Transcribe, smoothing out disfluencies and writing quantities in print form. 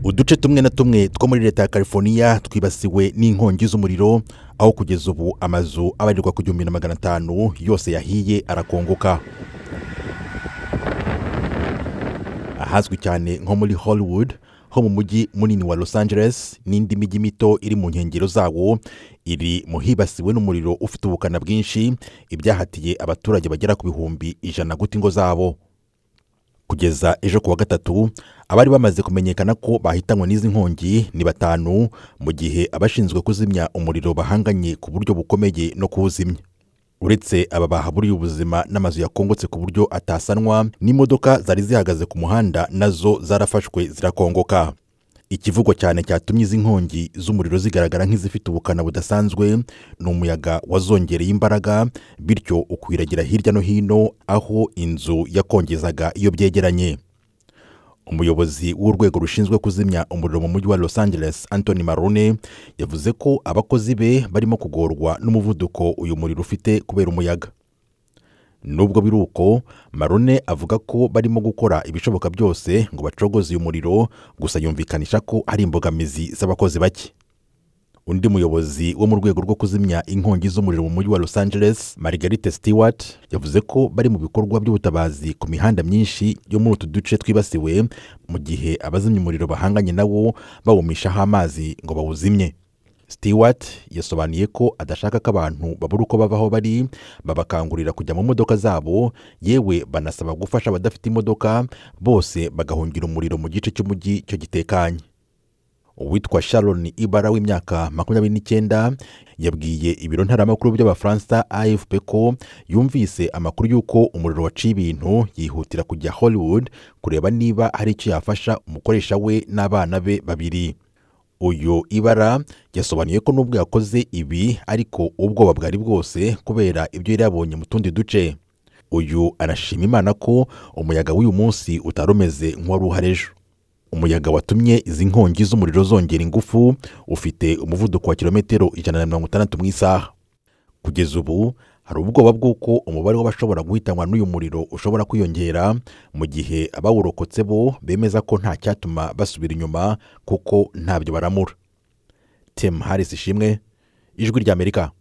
uduce tumwe na tumwe two muri leta ya California twibasiwe n'inkongi z'umuriro, aho kugeza ubu amazu abarirwa ku 1500 yose yahiye arakongoka. Ahazwi cyane nko muri Hollywood, ho mu mujyi munini wa Los Angeles n'indi mijyi mito iri mu nkengero zawo, iri mu hibasiwe n'umuriro ufite ubukana bwinshi, ibyahatiye abaturage bagera ku bihumbi 100 guta ingo zabo. Kugeza ejo kuwa gatatu, abari bamaze kumenyekana ko bahitanywe n'izi nkongi ni 5, mu gihe abashinzwe kuzimya umuriro bahanganye ku buryo bukomeye no kuwuzimya. Uretse aba bahaburiye ubuzima n'amazu yakongotse ku buryo atasanwa, n'imodoka zari zihagaze ku muhanda nazo zarafashwe zirakongoka. Ikivugo cyane cyatumye izi nkongi z'umuriro zigaragara nk'izifite ubukana budasanzwe ni umuyaga wazongereye imbaraga, bityo ukwiragira hirya no hino aho inzu yakongezaga iyo byegeranye. Umuyobozi w'urwego rushinzwe kuzimya umuriro mu mujyi wa Los Angeles, Anthony Marrone, yavuze ko abakozi be barimo kugorwa n'umuvuduko uyu muriro ufite kubera umuyaga. Nubwo biruko, Marrone avuga ko barimo gukora ibishoboka byose ngo bacogoze uyu muriro, gusa yumvikanisha ko hari imbogamizi z'abakozi bake. Undi muyobozi wo mu rwego rwo kuzimya inkongi z'umuriro mu mujyi wa Los Angeles, Marguerite Stewart, yavuze ko bari mu bikorwa by'ubutabazi ku mihanda myinshi yo muri utu duce twibasiwe, mu gihe abazimya umuriro bahanganye nawo bawumishaho amazi ngo bawuzimye. Stewart yasobanuye ko adashaka ko abantu babura uko bavaho bari, babakangurira kujya mu modoka zabo, yewe banasaba gufasha abadafite imodoka, bose bagahungira umuriro mu gice cy'umujyi cyo gitekanye. Uwitwa Sharon Ibara w'imyaka 29 yabwiye ibiro ntaramakuru by'Abafaransa AFP ko yumvise amakuru y'uko umuriro waciye ibintu, yihutira kujya Hollywood kureba niba hari icyo yafasha umukoresha we n'abana be 2. Uyu Ibara yasobanuye ko nubwo yakoze ibi, ariko ubwoba bwari bwose kubera ibyo yari yabonye mu tundi duce. Uyu arashima Imana ko umuyaga w'uyu munsi utarumeze nk'uwari uhari ejo. Umuyaga watumye izi nkongi z'umuriro zongera ingufu, ufite umuvuduko wa kilometero 160 mu isaha. Kugeza ubu hari ubwoba bw'uko umubare w'abashobora guhitanwa n'uyu muriro ushobora kwiyongera, mu gihe abawurokotse bo bemeza ko nta cyatuma basubira inyuma kuko ntabyo baramura. Tim Harris Ishimwe, Ijwi ry'Amerika.